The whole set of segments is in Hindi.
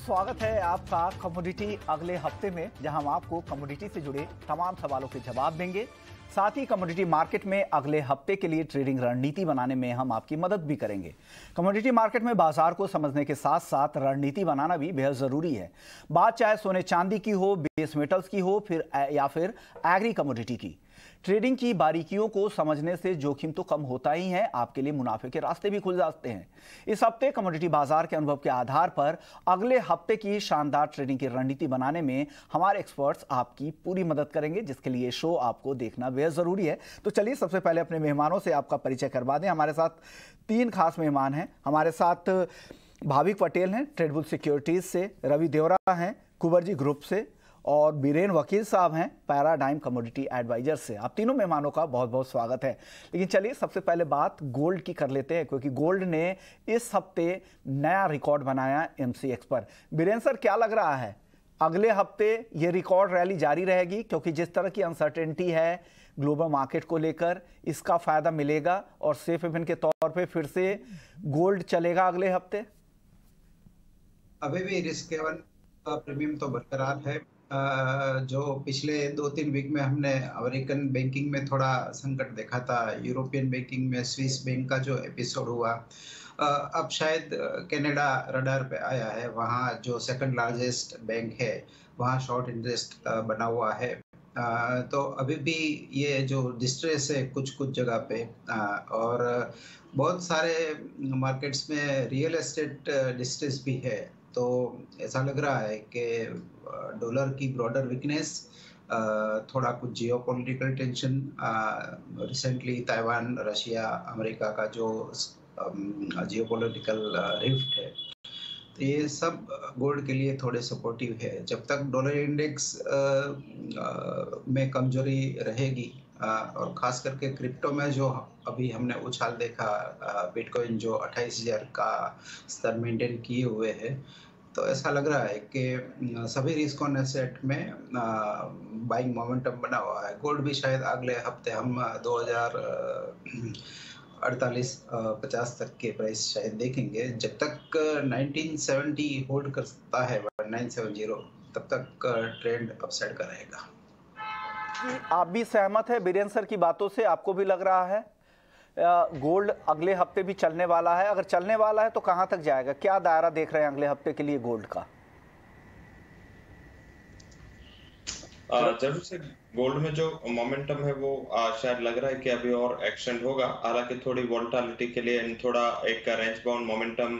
स्वागत है आपका कमोडिटी अगले हफ्ते में, जहां हम आपको कमोडिटी से जुड़े तमाम सवालों के जवाब देंगे। साथ ही कमोडिटी मार्केट में अगले हफ्ते के लिए ट्रेडिंग रणनीति बनाने में हम आपकी मदद भी करेंगे। कमोडिटी मार्केट में बाजार को समझने के साथ साथ रणनीति बनाना भी बेहद जरूरी है। बात चाहे सोने चांदी की हो, बेस मेटल्स की हो, या फिर एग्री कमोडिटी की। ट्रेडिंग की बारीकियों को समझने से जोखिम तो कम होता ही है, आपके लिए मुनाफे के रास्ते भी खुल जाते हैं। इस हफ्ते कमोडिटी बाजार के अनुभव के आधार पर अगले हफ्ते की शानदार ट्रेडिंग की रणनीति बनाने में हमारे एक्सपर्ट्स आपकी पूरी मदद करेंगे, जिसके लिए शो आपको देखना बेहद जरूरी है। तो चलिए सबसे पहले अपने मेहमानों से आपका परिचय करवा दें। हमारे साथ 3 खास मेहमान हैं। हमारे साथ भाविक पटेल हैं ट्रेडबुल सिक्योरिटीज से, रवि देवरा हैं कुबरजी ग्रुप से, और बीरेन वकील साहब हैं पैराडाइम कमोडिटी एडवाइजर से। आप तीनों मेहमानों का बहुत बहुत स्वागत है। लेकिन चलिए सबसे पहले बात गोल्ड की कर लेते हैं, क्योंकि गोल्ड ने इस हफ्ते नया रिकॉर्ड बनाया एमसीएक्स पर। बीरेन सर, क्या लग रहा है अगले हफ्ते ये रिकॉर्ड रैली जारी रहेगी? क्योंकि जिस तरह की अनसर्टेनिटी है ग्लोबल मार्केट को लेकर, इसका फायदा मिलेगा और सेफ हेवन के तौर पे फिर से गोल्ड चलेगा अगले हफ्ते? अभी भी रिस्क हेवन प्रीमियम तो बरकरार है। जो पिछले 2-3 वीक में हमने अमेरिकन बैंकिंग में थोड़ा संकट देखा था, यूरोपियन बैंकिंग में स्विस बैंक का जो एपिसोड हुआ, अब शायद कनाडा रडार पे आया है। वहाँ जो सेकंड लार्जेस्ट बैंक है वहाँ शॉर्ट इंटरेस्ट बना हुआ है। तो अभी भी ये जो डिस्ट्रेस है कुछ जगह पे, और बहुत सारे मार्केट्स में रियल एस्टेट डिस्ट्रेस भी है। तो ऐसा लग रहा है कि डॉलर की ब्रॉडर वीकनेस, थोड़ा कुछ geopolitical tension, recently Taiwan, Russia, America का जो जियोपॉलिटिकल रिफ्ट है, तो ये सब गोल्ड के लिए थोड़े सपोर्टिव है। जब तक डॉलर इंडेक्स में कमजोरी रहेगी, और खास करके क्रिप्टो में जो अभी हमने उछाल देखा, बिटकॉइन जो 28,000 का स्तर मेंटेन किए हुए है, तो ऐसा लग रहा है कि सभी रिस्क ऑन एसेट में बाइंग मोमेंटम बना हुआ है। गोल्ड भी शायद अगले हफ्ते हम 2048-50 तक के प्राइस शायद देखेंगे। जब तक 1970 होल्ड करता है 1970, तब तक ट्रेंड अपसाइड का रहेगा। आप भी सहमत है बीरेन सर की बातों से? आपको भी लग रहा है गोल्ड अगले हफ्ते भी चलने वाला है? अगर चलने वाला है तो कहां तक जाएगा? क्या दायरा देख रहे हैं अगले हफ्ते के लिए गोल्ड का? जरूर से गोल्ड में जो मोमेंटम है वो शायद लग रहा है कि अभी और एक्सटेंड होगा। हालांकि थोड़ी वोलेटिलिटी के लिए, थोड़ा एक रेंज बाउंड मोमेंटम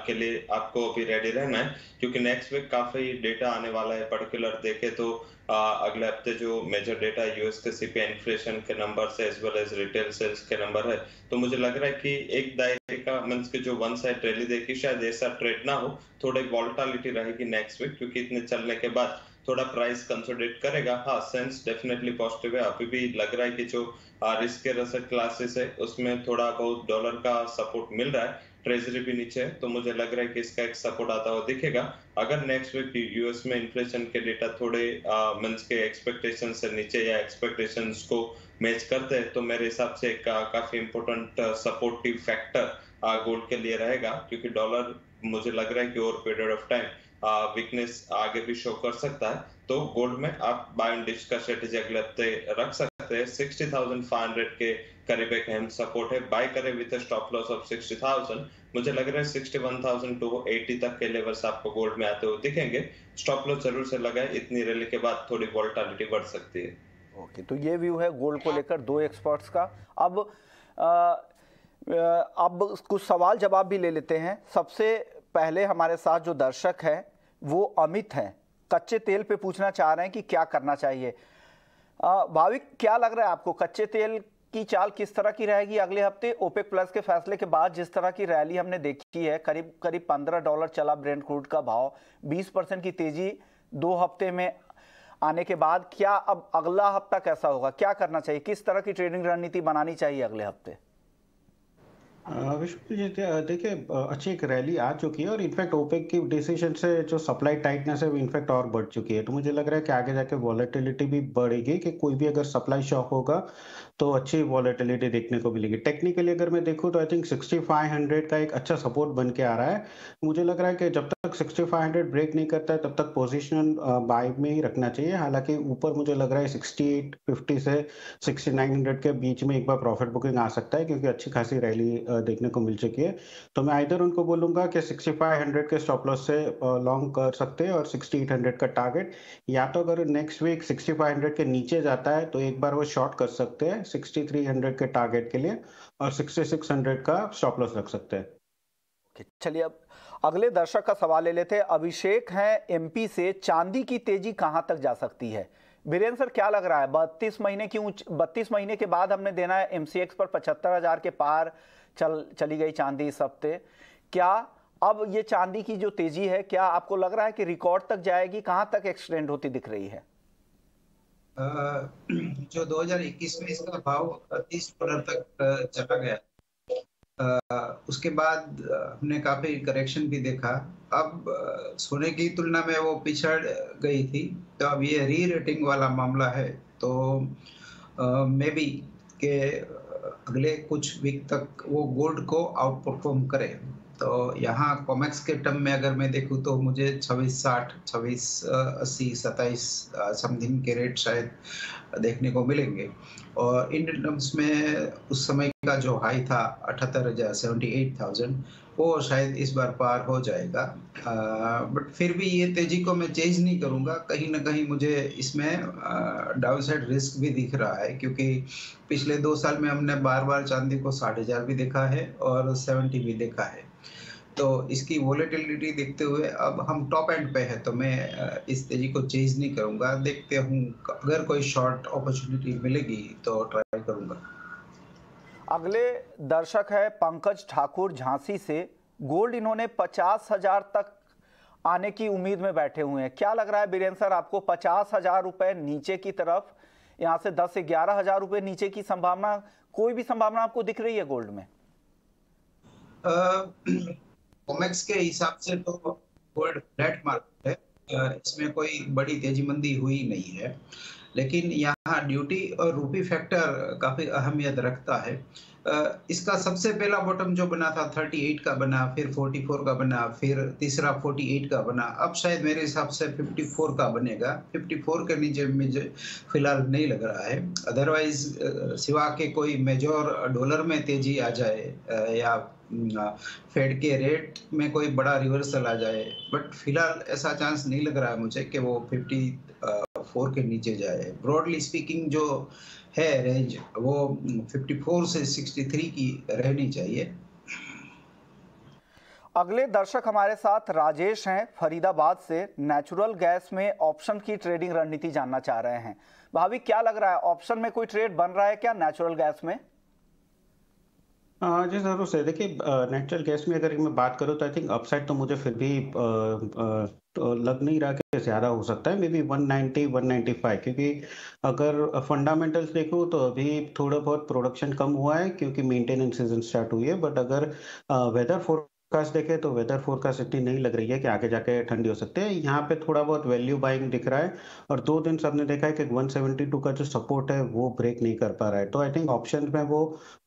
के लिए आपको अभी रेडी रहना है, क्योंकि नेक्स्ट वीक काफी डेटा आने वाला है। पर्टिकुलर देखे तो अगले हफ्ते जो मेजर डेटा यूएस के सीपीआई इन्फ्लेशन के नंबर से as well as retail sales के नंबर है, तो मुझे लग रहा है कि एक दायरे का मींस के जो वन साइड रैली देखी, शायद ऐसा ट्रेड ना हो, थोड़ी वोलेटिलिटी रहेगी नेक्स्ट वीक, क्योंकि इतने चलने के बाद थोड़ा प्राइस कंसोलिडेट करेगा। हाँ, सेंस डेफिनेटली पॉजिटिव है। अभी भी लग रहा है कि जो रिस्क के एसेट क्लासेस है उसमें थोड़ा बहुत डॉलर का सपोर्ट मिल रहा है। ट्रेजरी भी नीचे है, तो मुझे लग रहा है कि इसका एक सपोर्ट आता हुआ दिखेगा। अगर नेक्स्ट वीक यूएस में इन्फ्लेशन के डेटा थोड़े मींस के एक्सपेक्टेशन से नीचे या एक्सपेक्टेशंस को मैच करते हैं, तो मेरे हिसाब से एक काफी इंपॉर्टेंट सपोर्टिव फैक्टर गोल्ड के लिए रहेगा, क्योंकि डॉलर मुझे लग रहा है कि over period of time weakness आगे भी शो कर सकता है। तो गोल्ड में आप बाय एंड डिच का स्ट्रेटेजी अगले हफ्ते रख सकते हैं। 60,500 के करीब एक अहम सपोर्ट है, बाय करें विद स्टॉप लॉस ऑफ 60,000। मुझे लग रहा है 61,280 तक के लेवल्स आपको गोल्ड में आते हुए दिखेंगे। स्टॉप लॉस जरूर से लगाए, इतनी रैली के बाद थोड़ी वोलेटिलिटी बढ़ सकती है। ओके, तो ये व्यू है गोल्ड को लेकर 2 एक्सपर्ट्स का। अब कुछ सवाल जवाब भी ले लेते हैं। सबसे पहले हमारे साथ जो दर्शक हैं वो अमित हैं, कच्चे तेल पे पूछना चाह रहे हैं कि क्या करना चाहिए। भाविक, क्या लग रहा है आपको, कच्चे तेल की चाल किस तरह की रहेगी अगले हफ्ते? ओपेक प्लस के फैसले के बाद जिस तरह की रैली हमने देखी है, करीब करीब $15 चला ब्रेंट क्रूड का भाव, 20% की तेजी 2 हफ्ते में आने के बाद, क्या अब अगला हफ्ता कैसा होगा? क्या करना चाहिए? किस तरह की ट्रेडिंग रणनीति बनानी चाहिए अगले हफ्ते? विष्णु जी, देखिए अच्छी एक रैली आ चुकी है, और इनफैक्ट ओपेक की डिसीजन से जो सप्लाई टाइटनेस है वो इनफैक्ट और बढ़ चुकी है। तो मुझे लग रहा है कि आगे जाके वॉलेटिलिटी भी बढ़ेगी, कि कोई भी अगर सप्लाई शॉक होगा तो अच्छी वॉलेटिलिटी देखने को मिलेगी। टेक्निकली अगर मैं देखूं तो आई थिंक 6500 का एक अच्छा सपोर्ट बन के आ रहा है। मुझे लग रहा है कि जब तक तक 6500 ब्रेक नहीं करता है तब तक पोजीशनल बाय में ही रखना चाहिए। हालांकि ऊपर मुझे लग रहा है 6850 से 6900 के बीच में एक बार प्रॉफिट बुकिंग आ सकता है, क्योंकि अच्छी खासी रैली देखने को मिल चुकी है। तो मैं आइदर उनको बोलूंगा कि 6500 के स्टॉप लॉस से लॉन्ग कर सकते हैं और 6800 का टारगेट, या तो अगर नेक्स्ट वीक 6500 के नीचे जाता है तो एक बार वो शॉर्ट कर सकते हैं 6300 के टारगेट के लिए, और 6600 का स्टॉप लॉस रख सकते हैं। चलिए अब अगले दर्शक का सवाल ले लेते हैं। अभिषेक हैं एमपी से, चांदी की तेजी कहां तक जा सकती है? बीरेन सर क्या लग रहा है? 32 महीने के बाद हमने देना है एमसीएक्स पर 75,000 के पार चली गई चांदी इस हफ्ते। क्या अब ये चांदी की जो तेजी है, क्या आपको लग रहा है कि रिकॉर्ड तक जाएगी? कहां तक एक्सटेंड होती दिख रही है? जो 2021 में इसका भाव $30 तक चला गया, उसके बाद हमने काफी करेक्शन भी देखा। अब सोने की तुलना में वो पिछड़ गई थी, तो अब ये री रेटिंग वाला मामला है। तो मे बी के अगले कुछ वीक तक वो गोल्ड को आउट परफॉर्म करे। तो यहाँ कॉमेक्स के टर्म में अगर मैं देखूँ तो मुझे 2660, 2680, 27 समथिंग के रेट शायद देखने को मिलेंगे। और इंडियन टर्म्स में उस समय का जो हाई था 78,000, 78,000, वो शायद इस बार पार हो जाएगा। बट फिर भी ये तेजी को मैं चेंज नहीं करूंगा। कहीं ना कहीं मुझे इसमें डाउनसाइड रिस्क भी दिख रहा है, क्योंकि पिछले 2 साल में हमने बार बार चांदी को 60,000 भी देखा है और 70 भी देखा है। तो इसकी वोलेटिलिटी देखते हुए अब हम टॉप एंड पे है, तो मैं इस तेजी को चेंज नहीं करूंगा। देखते हूँ, अगर कोई शॉर्ट अपॉर्चुनिटी मिलेगी तो ट्राई करूंगा। अगले दर्शक है पंकज ठाकुर झांसी से। गोल्ड इन्होंने 50,000 तक आने की उम्मीद में बैठे हुए हैं। क्या लग रहा है बीरेन सर आपको? 50,000 रुपए नीचे की तरफ, यहाँ से 10 से 11,000 रुपए नीचे की संभावना, कोई भी संभावना आपको दिख रही है गोल्ड में? कॉमेक्स के हिसाब से तो गोल्ड फ्लैट मार्केट है, इसमें कोई बड़ी तेजी मंदी हुई नहीं है। लेकिन यहाँ ड्यूटी और रूपी फैक्टर काफी अहमियत रखता है। इसका सबसे पहला बॉटम जो बना था 38 का बना, फिर 44 का बना, फिर तीसरा 48 का बना। अब शायद मेरे हिसाब से 54 का बनेगा। 54 के नीचे मुझे फिलहाल नहीं लग रहा है। अदरवाइज सिवा के कोई मेजर डॉलर में तेजी आ जाए या फेड के रेट में कोई बड़ा रिवर्सल आ जाए, बट फिलहाल ऐसा चांस नहीं लग रहा है मुझे कि वो 54 के नीचे जाए। ब्रॉडली स्पीकिंग जो है रेंज, वो 54 से 63 की रहनी चाहिए। अगले दर्शक हमारे साथ राजेश हैं फरीदाबाद से। नेचुरल गैस में ऑप्शन की ट्रेडिंग रणनीति जानना चाह रहे हैं। भाभी क्या लग रहा है, ऑप्शन में कोई ट्रेड बन रहा है क्या नेचुरल गैस में? जी जरूर से। देखिए नेचुरल गैस में अगर मैं बात करूँ तो आई थिंक अपसाइड तो मुझे फिर भी तो लग नहीं रहा कि ज्यादा हो सकता है। मे बी 190, 195, क्योंकि अगर फंडामेंटल्स देखूँ तो अभी थोड़ा बहुत प्रोडक्शन कम हुआ है क्योंकि मेंटेनेंस सीजन स्टार्ट हुई है। बट अगर वेदर फोरकास्ट देखे तो वेदर फोरकास्ट इतनी नहीं लग रही है कि आगे जाके ठंडी हो सकती है। यहाँ पे थोड़ा बहुत वैल्यू बाइंग दिख रहा है, और 2 दिन सबने देखा है कि 172 का जो सपोर्ट है वो ब्रेक नहीं कर पा रहा है। तो आई थिंक ऑप्शन में वो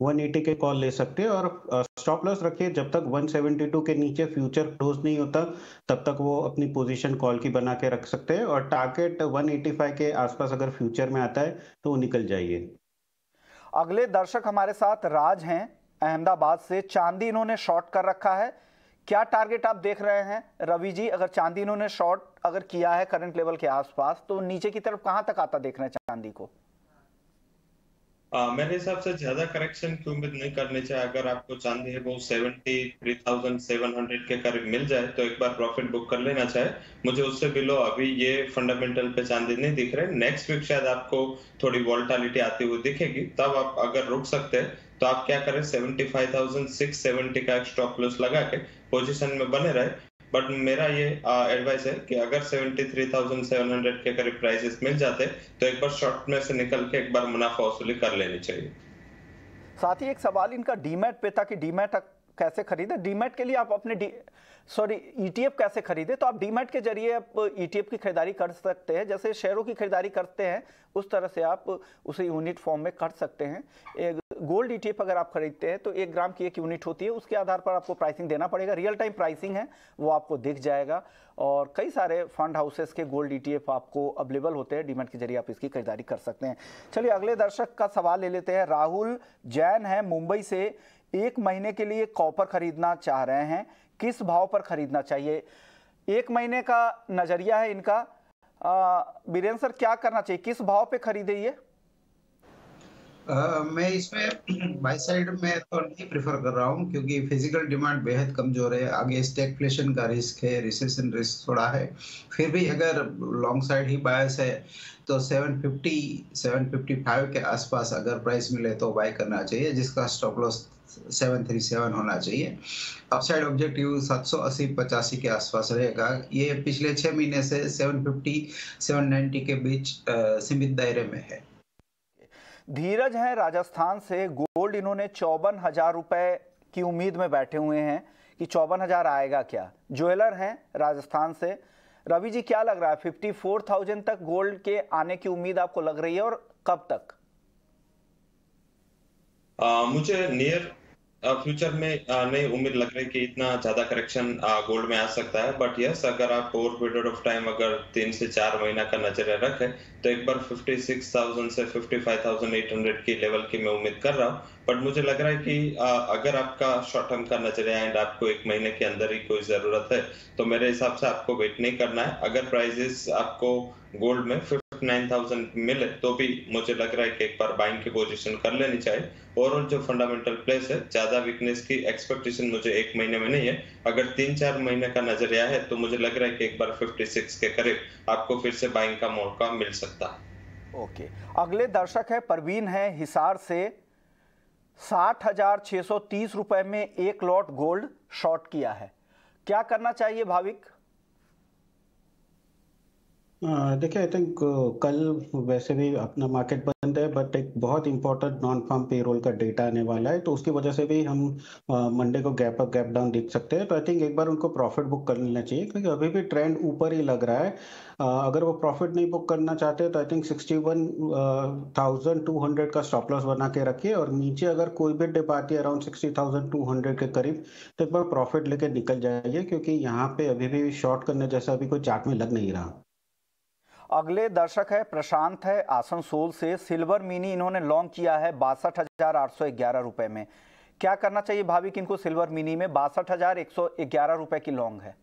180 के कॉल ले सकते हैं, और स्टॉप लॉस रखिए जब तक 172 के नीचे फ्यूचर क्लोज नहीं होता तब तक वो अपनी पोजीशन कॉल की बना के रख सकते हैं, और टारगेट 185 के आसपास अगर फ्यूचर में आता है तो वो निकल जाइए। अगले दर्शक हमारे साथ राज हैं अहमदाबाद से। चांदी इन्होंने शॉर्ट कर रखा है, क्या टारगेट आप देख रहे हैं रवि जी? अगर चांदी इन्होंने शॉर्ट अगर किया है करंट लेवल के आसपास, तो नीचे की तरफ कहां तक आता देख रहे हैं चांदी को? मेरे हिसाब से ज्यादा करेक्शन की उम्मीद नहीं करनी चाहिए। अगर आपको चांदी है वो 73,700 के करीब मिल जाए तो एक बार प्रॉफिट बुक कर लेना चाहिए। मुझे उससे बिलो अभी ये फंडामेंटल पे चांदी नहीं दिख रहे। नेक्स्ट वीक शायद आपको थोड़ी वोलेटिलिटी आती हुई दिखेगी, तब आप अगर रुक सकते हैं तो आप क्या करें, 75,670 का एक स्टॉप लॉस लगा के पोजीशन में बने रहे। बट मेरा ये एडवाइस है कि अगर 73,700 के करीब प्राइसेस मिल जाते तो एक बार शॉर्ट में से निकल के एक बार मुनाफा वसूली कर लेनी चाहिए। साथ ही एक सवाल इनका डीमैट पे था कि डीमैट कैसे खरीदे। डीमैट के लिए आप अपने ईटीएफ कैसे खरीदे? तो आप डीमैट के जरिए आप ईटीएफ की खरीदारी कर सकते हैं। जैसे शेयरों की खरीदारी करते हैं उस तरह से आप उसे यूनिट फॉर्म में कर सकते हैं। एक गोल्ड ETF अगर आप खरीदते हैं तो 1 ग्राम की एक यूनिट होती है, उसके आधार पर आपको प्राइसिंग देना पड़ेगा। रियल टाइम प्राइसिंग है वो आपको दिख जाएगा और कई सारे फंड हाउसेस के गोल्ड ETF आपको अवेलेबल होते हैं, डीमैट के जरिए आप इसकी खरीदारी कर सकते हैं। चलिए अगले दर्शक का सवाल ले लेते हैं। राहुल जैन है मुंबई से, 1 महीने के लिए कॉपर खरीदना चाह रहे हैं, किस भाव पर खरीदना चाहिए? 1 महीने का नजरिया है इनका। बीरेन सर क्या करना चाहिए, किस भाव पे खरीदे ये? मैं इसमें बाय साइड में तो नहीं प्रेफर कर रहा हूँ क्योंकि फिजिकल डिमांड बेहद कमजोर है, आगे स्टैगफ्लेशन का रिस्क है, रिसेशन रिस्क थोड़ा है। फिर भी अगर लॉन्ग साइड ही बायस है तो 750 755 के आसपास अगर प्राइस मिले तो बाय करना चाहिए, जिसका स्टॉप लॉस 737 होना चाहिए। अपसाइड ऑब्जेक्टिव 780-85 के आसपास रहेगा। ये पिछले 6 महीने से 750-790 के बीच सीमित दायरे में है। धीरज है राजस्थान से, गोल्ड इन्होंने 54,000 रुपए की उम्मीद में बैठे हुए हैं कि 54,000 आएगा क्या। ज्वेलर हैं राजस्थान से। रवि जी क्या लग रहा है, 54,000 तक गोल्ड के आने की उम्मीद आपको लग रही है और कब तक? मुझे नियर फ्यूचर में नहीं उम्मीद लग रही कि इतना ज्यादा करेक्शन गोल्ड में आ सकता है, बट यस अगर आप ओवर पीरियड ऑफ टाइम अगर 3 से 4 महीना का नजरिया रखें तो एक बार 56,000 से 55,800 की लेवल की मैं उम्मीद कर रहा हूँ। बट मुझे लग रहा है कि अगर आपका शॉर्ट टर्म का नजरिया एंड आपको 1 महीने के अंदर ही कोई जरूरत है तो मेरे हिसाब से आपको वेट नहीं करना है। अगर प्राइजेस आपको गोल्ड में 59,000 मिले तो भी मुझे लग रहा है कि एक बार बाइंग की पोजीशन कर लेनी चाहिए। ओवरऑल जो फंडामेंटल प्लेस है, ज्यादा वीकनेस की एक्सपेक्टेशन मुझे 1 महीने में नहीं है। अगर 3-4 महीने का नजरिया है तो मुझे लग रहा है कि एक बार 56 के करीब आपको फिर से बाइंग का मौका मिल सकता है। ओके, अगले दर्शक है परवीन है हिसार से, 60,630 रुपए में 1 लॉट गोल्ड शॉर्ट किया है, क्या करना चाहिए भाविक? देखिए आई थिंक कल वैसे भी अपना मार्केट बंद है, बट एक बहुत इंपॉर्टेंट नॉन फार्म पेरोल का डेटा आने वाला है, तो उसकी वजह से भी हम मंडे को गैप अप गैप डाउन देख सकते हैं। तो आई थिंक एक बार उनको प्रॉफिट बुक कर लेना चाहिए क्योंकि अभी भी ट्रेंड ऊपर ही लग रहा है। अगर वो प्रॉफिट नहीं बुक करना चाहते तो आई थिंक 61,200 का स्टॉप लॉस बना के रखिए और नीचे अगर कोई भी डिप आती है अराउंड 60,200 के करीब तो एक बार प्रॉफिट लेके निकल जाइए क्योंकि यहाँ पे अभी भी शॉर्ट करने जैसा अभी कोई चार्ट में लग नहीं रहा। अगले दर्शक है प्रशांत है आसनसोल से, सिल्वर मिनी इन्होंने लॉन्च किया है 62,811 रुपए में, क्या करना चाहिए भाविक इनको? सिल्वर मिनी में 62,111 रुपए की लॉन्ग है।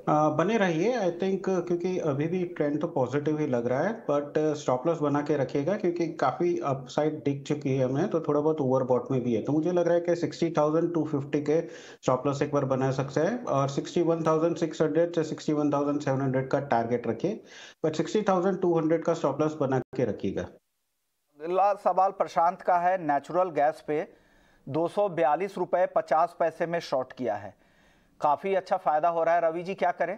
बने रहिए आई थिंक क्योंकि अभी भी ट्रेंड तो पॉजिटिव ही लग रहा है, बट स्टॉप लॉस बना के रखिएगा क्योंकि काफी अपसाइड दिख चुकी है हमें, तो थोड़ा बहुत ओवरबॉट में भी है। तो मुझे लग रहा है कि 60,250 के स्टॉप लॉस एक बार बना सकते हैं और 61,600 से 61,700 का टारगेट रखिए, बट 60,200 का स्टॉप लॉस बना के रखिएगा। अगला सवाल प्रशांत का है, नेचुरल गैस पे 242 रुपए 50 पैसे में शॉर्ट किया है, काफी अच्छा फायदा हो रहा है। रवि जी क्या करें?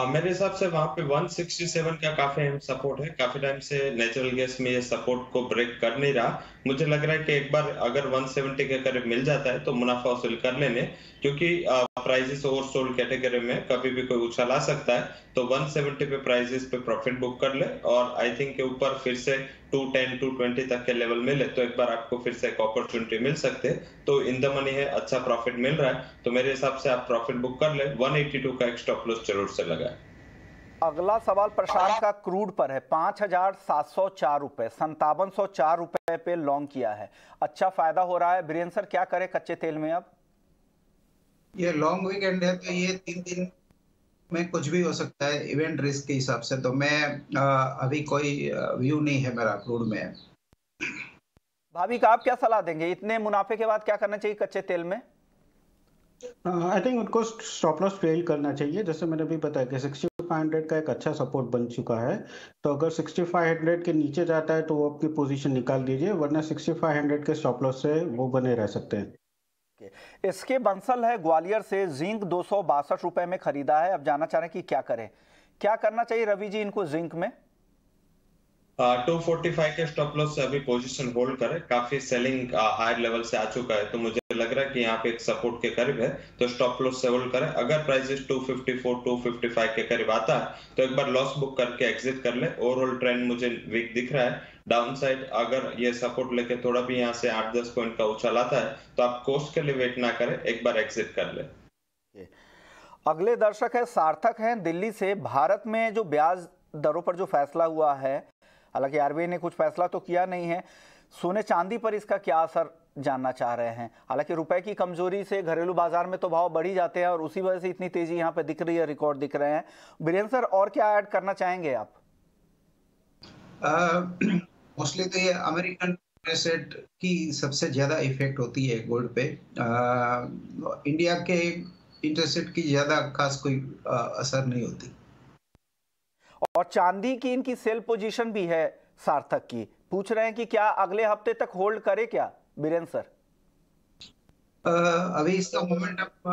मेरे हिसाब से वहां पे 167 का काफी अहम सपोर्ट है। काफी टाइम से नेचुरल गैस में ये सपोर्ट को ब्रेक कर नहीं रहा। मुझे लग रहा है कि एक बार अगर 170 के करीब मिल जाता है तो मुनाफा वसूल कर लेने, क्योंकि प्राइसेस ओवरसोल्ड कैटेगरी में कभी भी कोई उछाल आ सकता है। तो 170 पे प्राइसेस पे प्रॉफिट बुक कर ले और आई थिंक के ऊपर फिर से 210 220 तक के लेवल मिले तो एक बार आपको फिर से एक अपॉर्चुनिटी मिल सकते है। तो इन द मनी है, अच्छा प्रॉफिट मिल रहा है, तो मेरे हिसाब से आप प्रॉफिट बुक कर ले। 182 का एक स्टॉप लॉस जरूर से लगाए। अगला सवाल प्रशांत का क्रूड पर है, 5,704 रुपए 5704 रुपए पे लॉन्ग किया है, अच्छा फायदा हो रहा है। बीरेन सर क्या करे कच्चे तेल में? अब ये लॉन्ग वीकेंड है तो ये 3 दिन में कुछ भी हो सकता है इवेंट रिस्क के हिसाब से, तो मैं अभी कोई व्यू नहीं है मेरा क्रूड में। भाभी का आप क्या सलाह देंगे, इतने मुनाफे के बाद क्या करना चाहिए कच्चे तेल में? आई थिंक उनको स्टॉप लॉस ट्रेल करना चाहिए, जैसे मैंने अभी बताया कि 6500 का एक अच्छा सपोर्ट बन चुका है, तो अगर 6500 के नीचे जाता है तो वो अपनी पोजीशन निकाल दीजिए, वरना 6500 के स्टॉप लॉस से वो बने रह सकते हैं। इसके बंसल है ग्वालियर से, जिंक 262 रुपए में खरीदा है, अब जानना चाह रहे हैं कि क्या करें, क्या करना चाहिए रवि जी इनको जिंक में? 245 के स्टॉप लॉस से अभी पोजीशन होल्ड करें, काफी सेलिंग हायर लेवल से आ चुका है, तो मुझे लग रहा है कि यहाँ पे एक सपोर्ट के करीब है, तो स्टॉप लॉस से होल्ड करें। अगर प्राइसेस 254 255 के करीब आता है तो एक बार लॉस बुक करके एग्जिट कर ले। ओवरऑल ट्रेंड मुझे वीक दिख रहा है, डाउन साइड अगर ये सपोर्ट लेके थोड़ा भी यहाँ से 8-10 पॉइंट का उछाल आता है तो आप कोस्ट के लिए वेट ना करें, एक बार एग्जिट कर ले। अगले दर्शक है सार्थक हैं दिल्ली से। भारत में जो ब्याज दरों पर जो फैसला हुआ है, हालांकि आरबीआई ने कुछ फैसला तो किया नहीं है, सोने चांदी पर इसका क्या असर जानना चाह रहे हैं। हालांकि रुपए की कमजोरी से घरेलू बाजार में तो भाव बढ़ ही जाते हैं और उसी वजह से इतनी तेजी यहाँ पे दिख रही है, रिकॉर्ड दिख रहे हैं। बीरेन सर, और क्या ऐड करना चाहेंगे आप? मोस्टली तो ये अमेरिकन इंटरेस्ट रेट की सबसे ज्यादा इफेक्ट होती है गोल्ड पे। इंडिया के इंटरेस्ट रेट की ज्यादा खास कोई असर नहीं होती। और चांदी की इनकी सेल पोजीशन भी है सार्थक की, पूछ रहे हैं कि क्या अगले हफ्ते तक होल्ड करे क्या बीरेन सर? अभी इसका मोमेंटम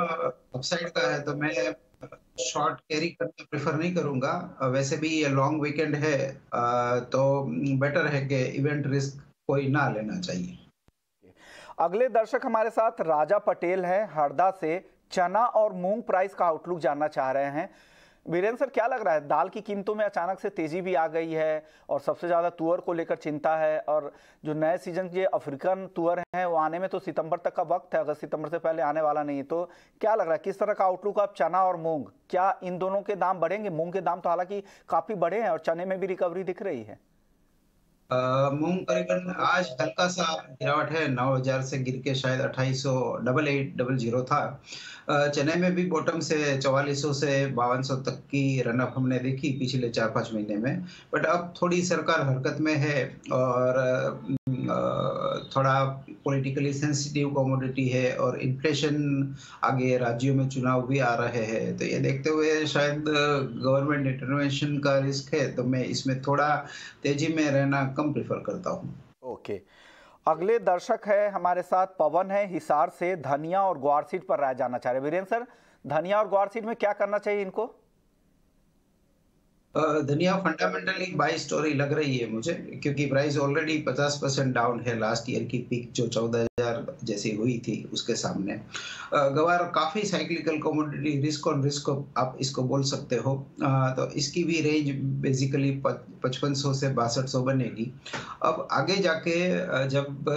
अपसाइड का है तो मैं शॉर्ट कैरी करना प्रेफर नहीं करूंगा। वैसे भी ये लॉन्ग वीकेंड है तो बेटर है कि इवेंट रिस्क कोई ना लेना चाहिए। अगले दर्शक हमारे साथ राजा पटेल हैं हरदा से। चना और मूंग प्राइस का आउटलुक जानना चाह रहे हैं। बीरेन सर, क्या लग रहा है, दाल की कीमतों में अचानक से तेजी भी आ गई है और सबसे ज्यादा तुअर को लेकर चिंता है, और जो नए सीजन के अफ्रीकन तुअर हैं वो आने में तो सितंबर तक का वक्त है, अगर सितंबर से पहले आने वाला नहीं है। तो क्या लग रहा है, किस तरह का आउटलुक आप चना और मूंग, क्या इन दोनों के दाम बढ़ेंगे? मूंग के दाम तो हालांकि काफी बढ़े हैं और चने में भी रिकवरी दिख रही है। मूंग करीबन आज हल्का सा गिरावट है, 9,000 से गिर के शायद 2800 था। चेन्नई में भी बॉटम से 4400 से 5200 तक की रनअप हमने देखी पिछले 4-5 महीने में। बट अब थोड़ी सरकार हरकत में है और थोड़ा पॉलिटिकली सेंसिटिव कमोडिटी है और इन्फ्लेशन, आगे राज्यों में चुनाव भी आ रहे हैं, तो ये देखते हुए शायद गवर्नमेंट इंटरवेंशन का रिस्क है, तो मैं इसमें थोड़ा तेजी में रहना कम प्रेफर करता हूँ। ओके, अगले दर्शक है हमारे साथ पवन है हिसार से। धनिया और ग्वार सीड पर राय जानना चाह रहे हैं। वीरेन सर, धनिया और ग्वार सीड में क्या करना चाहिए इनको? धनिया फंडामेंटली बाई स्टोरी लग रही है मुझे, क्योंकि प्राइस ऑलरेडी 50% डाउन है लास्ट ईयर की पीक जो 14,000 जैसी हुई थी उसके सामने। गवार काफी cyclical commodity, risk on risk आप इसको बोल सकते हो। तो इसकी भी रेंज बेसिकली 5500 से 6200 बनेगी। अब आगे जाके जब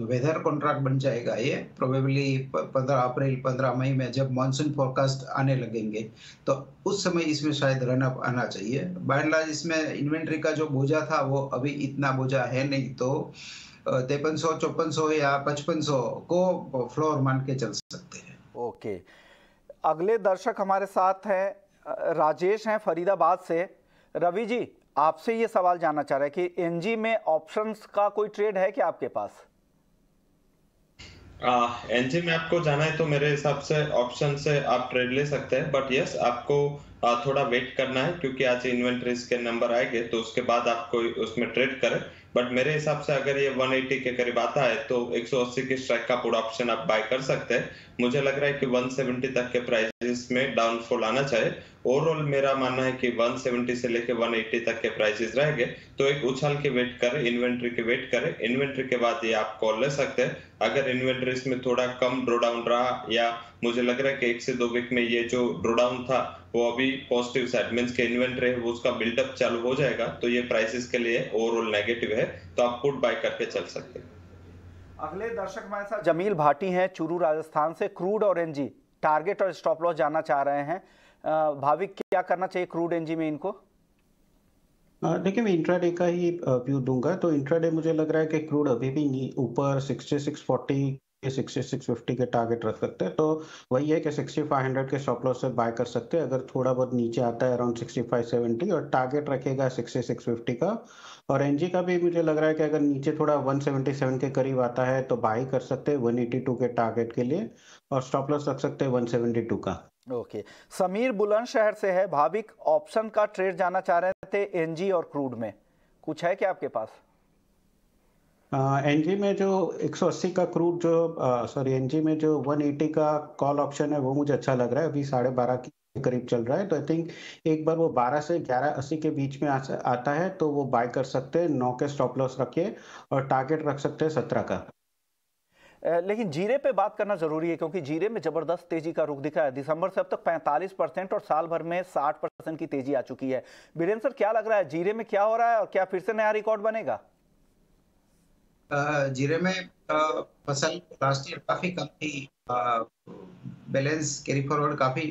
वेदर कॉन्ट्रैक्ट बन जाएगा, ये प्रोबेबली 15 अप्रैल 15 मई में जब मानसून फोरकास्ट आने लगेंगे, तो उस समय इसमें शायद रनअप आना चाहिए। बाय एंड लार्ज इसमें इन्वेंट्री का जो बोझा था वो अभी इतना बोझा है नहीं, तो 5300, 5400 या 5500 को फ्लोर मान के चल सकते हैं। ओके, अगले दर्शक हमारे साथ हैं राजेश हैं फरीदाबाद से। रवि जी, आपसे ये सवाल जानना चाह रहे हैं कि एनजी में ऑप्शंस का कोई ट्रेड है क्या आपके पास? एनजी में आपको जाना है तो मेरे हिसाब से ऑप्शन से आप ट्रेड ले सकते हैं, बट यस आपको थोड़ा वेट करना है, क्योंकि आज इन्वेंट्रीज के नंबर आएंगे तो उसके बाद आपको उसमें ट्रेड करें। बट मेरे हिसाब से अगर ये 180 के करीब आता है तो 180 की स्ट्राइक का पूरा ऑप्शन आप बाय कर सकते हैं। मुझे लग रहा है कि 170 तक के प्राइसेस में डाउनफॉल आना चाहिए। ओवरऑल मेरा मानना है कि 170 से लेके 180 तक के प्राइसेस रहेंगे, तो एक उछाल के वेट करें, इन्वेंट्री के वेट करें। इन्वेंट्री के बाद ये आप कॉल ले सकते हैं। अगर इन्वेंट्रीज में थोड़ा कम ड्रो डाउन रहा, या मुझे लग रहा है कि 1 से 2 वीक में ये जो ड्रो डाउन था वो अभी पॉजिटिव साइड मींस के इन्वेंट्री है वो उसका बिल्डअप चालू हो जाएगा, तो ये प्राइसेस के लिए ओवरऑल नेगेटिव है, तो आप पुट बाय करके चल सकते हैं। अगले दर्शक हमारे साथ जमील भाटी हैं चूरू राजस्थान से। क्रूड और एनजी टारगेट और स्टॉप लॉस जानना चाह रहे हैं। भाविक, क्या करना चाहिए क्रूड एनजी में इनको? देखिए, मैं इंट्राडे का ही व्यू दूंगा। तो इंट्राडे मुझे लग रहा है कि क्रूड अभी भी ऊपर 6640 6650 के टारगेट रख सकते हैं, तो वही है कि 6500 के स्टॉप लॉस से बाय कर सकते हैं। अगर थोड़ा बहुत नीचे आता है अराउंड 6570 और टारगेट रखेगा 6650 का। और एनजी का भी मुझे लग रहा है कि अगर नीचे थोड़ा 177 के करीब आता है तो बाय कर सकते हैं 182 के टारगेट के लिए, और स्टॉप लॉस रख सकते हैं 172 का। ओके, समीर बुलंदशहर से है। भाविक, ऑप्शन का ट्रेड जाना चाह रहे थे एनजी और क्रूड में, कुछ है क्या आपके पास? एनजी में जो 180 का क्रूड एनजी में जो 180 का कॉल ऑप्शन है वो मुझे अच्छा लग रहा है। अभी 12.5 के करीब चल रहा है, तो आई थिंक एक बार वो 12 से 1180 के बीच में आता है तो वो बाय कर सकते हैं। 9 के स्टॉप लॉस रखिए और टारगेट रख सकते हैं 17 का। लेकिन जीरे पे बात करना जरूरी है, क्योंकि जीरे में जबरदस्त तेजी का रुख दिखा है। दिसंबर से अब तक 45% और साल भर में 60% की तेजी आ चुकी है। बीरेन सर, क्या लग रहा है जीरे में क्या हो रहा है और क्या फिर से नया रिकॉर्ड बनेगा? जीरे में फसल लास्ट ईयर काफी कम थी, बैलेंस कैरी फॉरवर्ड काफी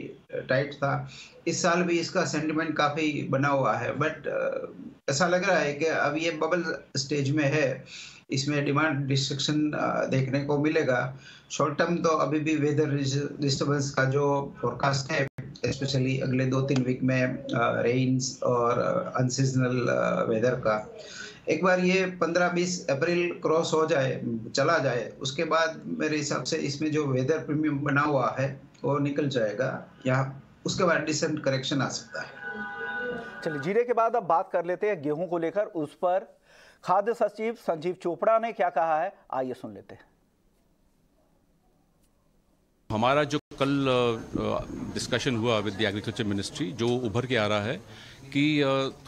टाइट था। इस साल भी इसका सेंटिमेंट काफी बना हुआ है, बट ऐसा लग रहा है कि अब ये बबल स्टेज में है, इसमें डिमांड डिस्ट्रक्शन देखने को मिलेगा। शॉर्ट टर्म तो अभी भी वेदर डिस्टर्बेंस का जो फोरकास्ट है, स्पेशली अगले 2-3 वीक में रेन्स और अनसीजनल वेदर का, एक बार ये 15-20 अप्रैल क्रॉस हो जाए, चला जाए, उसके बाद मेरे हिसाब से इसमें जो वेदर प्रीमियम बना हुआ है वो निकल जाएगा, या उसके बाद डिसेंट करेक्शन आ सकता है। चलिए, जीरे के बाद अब बात कर लेते हैं गेहूं को लेकर। उस पर खाद्य सचिव संजीव चोपड़ा ने क्या कहा है, आइए सुन लेते हैं। हमारा जो कल डिस्कशन हुआ विद द एग्रीकल्चर मिनिस्ट्री, जो उभर के आ रहा है कि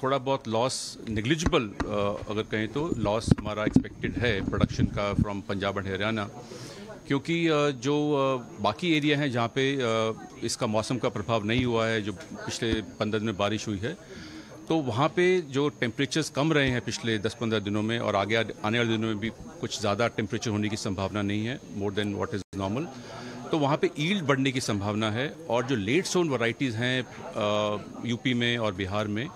थोड़ा बहुत लॉस, नेग्लिजिबल अगर कहें तो लॉस हमारा एक्सपेक्टेड है प्रोडक्शन का फ्रॉम पंजाब एंड हरियाणा, क्योंकि जो बाकी एरिया हैं जहाँ पे इसका मौसम का प्रभाव नहीं हुआ है, जो पिछले 15 दिन में बारिश हुई है, तो वहाँ पे जो टेम्परेचर्स कम रहे हैं पिछले 10-15 दिनों में, और आगे आने वाले दिनों में भी कुछ ज़्यादा टेम्परेचर होने की संभावना नहीं है, more than what is normal, तो वहाँ पे ईल्ड बढ़ने की संभावना है। और जो लेट सोन वैरायटीज़ हैं यूपी में और बिहार में,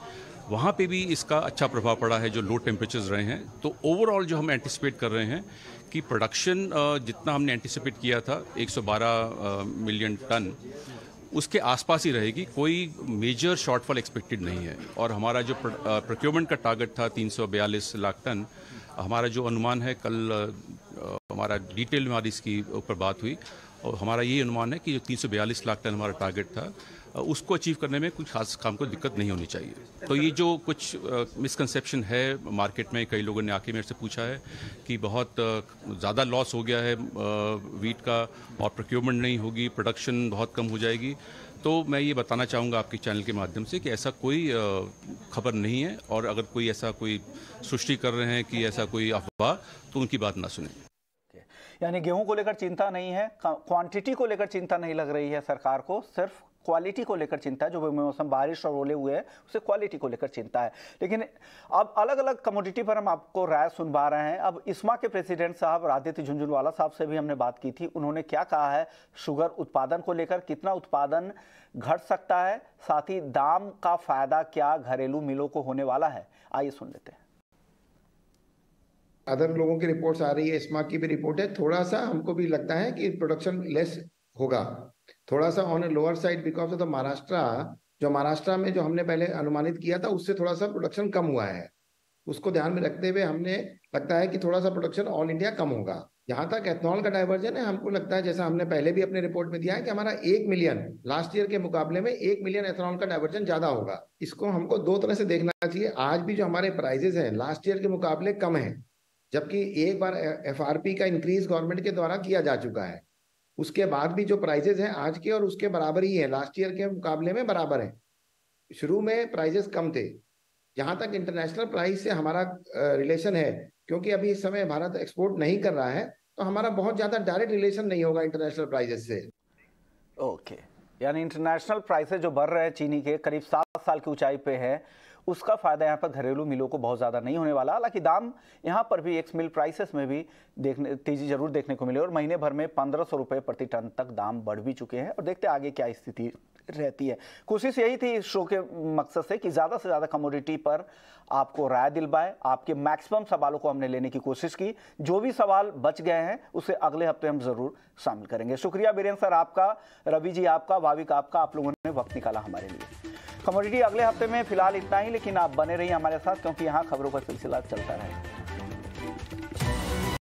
वहाँ पे भी इसका अच्छा प्रभाव पड़ा है जो लो टेम्परेचर्स रहे हैं। तो ओवरऑल जो हम एंटिसिपेट कर रहे हैं कि प्रोडक्शन जितना हमने एंटिसिपेट किया था 112 मिलियन टन, उसके आसपास ही रहेगी, कोई मेजर शॉर्टफॉल एक्सपेक्टेड नहीं है। और हमारा जो प्रोक्योरमेंट का टारगेट था 342 लाख टन, हमारा जो अनुमान है, कल हमारा डिटेल में हमारी इसकी ऊपर बात हुई, और हमारा ये अनुमान है कि जो 342 लाख टन हमारा टारगेट था, उसको अचीव करने में कुछ खास काम को दिक्कत नहीं होनी चाहिए। तो ये जो कुछ मिसकंसेप्शन है मार्केट में, कई लोगों ने आके मेरे से पूछा है कि बहुत ज़्यादा लॉस हो गया है वीट का और प्रोक्योरमेंट नहीं होगी, प्रोडक्शन बहुत कम हो जाएगी, तो मैं ये बताना चाहूँगा आपके चैनल के माध्यम से कि ऐसा कोई खबर नहीं है। और अगर कोई ऐसा कोई सृष्टि कर रहे हैं कि ऐसा कोई अफवाह, तो उनकी बात ना सुने। यानी गेहूं को लेकर चिंता नहीं है, क्वांटिटी को लेकर चिंता नहीं लग रही है सरकार को, सिर्फ क्वालिटी को लेकर चिंता है। जो बेमौसम बारिश और ओले हुए हैं उसे क्वालिटी को लेकर चिंता है। लेकिन अब अलग अलग कमोडिटी पर हम आपको राय सुनवा रहे हैं। अब इस्मा के प्रेसिडेंट साहब आदित्य झुंझुनवाला साहब से भी हमने बात की थी, उन्होंने क्या कहा है शुगर उत्पादन को लेकर, कितना उत्पादन घट सकता है, साथ ही दाम का फायदा क्या घरेलू मिलों को होने वाला है, आइए सुन लेते हैं। अदर लोगों की रिपोर्ट्स आ रही है, इस्मा की भी रिपोर्ट है, थोड़ा सा हमको भी लगता है कि प्रोडक्शन लेस होगा, थोड़ा सा on lower side because of the Maharashtra. जो महाराष्ट्र में जो हमने पहले अनुमानित किया था उससे थोड़ा सा प्रोडक्शन कम हुआ है, उसको ध्यान में रखते हुए हमने लगता है कि थोड़ा सा प्रोडक्शन ऑल इंडिया कम होगा। जहां तक एथनॉल का डाइवर्जन है, हमको लगता है जैसा हमने पहले भी अपने रिपोर्ट में दिया है कि हमारा 1 मिलियन लास्ट ईयर के मुकाबले में 1 मिलियन एथनॉल का डाइवर्जन ज्यादा होगा। इसको हमको दो तरह से देखना चाहिए। आज भी जो हमारे प्राइजेस हैं लास्ट ईयर के मुकाबले कम है, जबकि एक बार FRP का इंक्रीज गवर्नमेंट के द्वारा किया जा चुका है, उसके बाद भी जो प्राइजेस हैं आज के और उसके बराबर ही है, लास्ट ईयर के मुकाबले में बराबर है। शुरू में प्राइजेस कम थे। जहां तक इंटरनेशनल प्राइस से हमारा रिलेशन है, क्योंकि अभी इस समय भारत एक्सपोर्ट नहीं कर रहा है, तो हमारा बहुत ज्यादा डायरेक्ट रिलेशन नहीं होगा इंटरनेशनल प्राइजेस से। ओके, यानी इंटरनेशनल प्राइसेस जो बढ़ रहे हैं चीनी के करीब 7 साल की ऊंचाई पे है, उसका फायदा यहाँ पर घरेलू मिलों को बहुत ज़्यादा नहीं होने वाला। हालांकि दाम यहाँ पर भी एक्स मिल प्राइसेस में भी तेजी जरूर देखने को मिले और महीने भर में 1500 रुपये प्रति टन तक दाम बढ़ भी चुके हैं। और देखते हैं आगे क्या स्थिति रहती है। कोशिश यही थी इस शो के मकसद से कि ज़्यादा से ज़्यादा कमोडिटी पर आपको राय दिलवाए, आपके मैक्सिमम सवालों को हमने लेने की कोशिश की। जो भी सवाल बच गए हैं उसे अगले हफ्ते हम ज़रूर शामिल करेंगे। शुक्रिया बीरेन्द्र सर आपका, रवि जी आपका, भाविक आपका, आप लोगों ने वक्त निकाला हमारे लिए। कमोडिटी अगले हफ्ते में फिलहाल इतना ही, लेकिन आप बने रहिए हमारे साथ क्योंकि यहाँ खबरों का सिलसिला चलता रहेगा।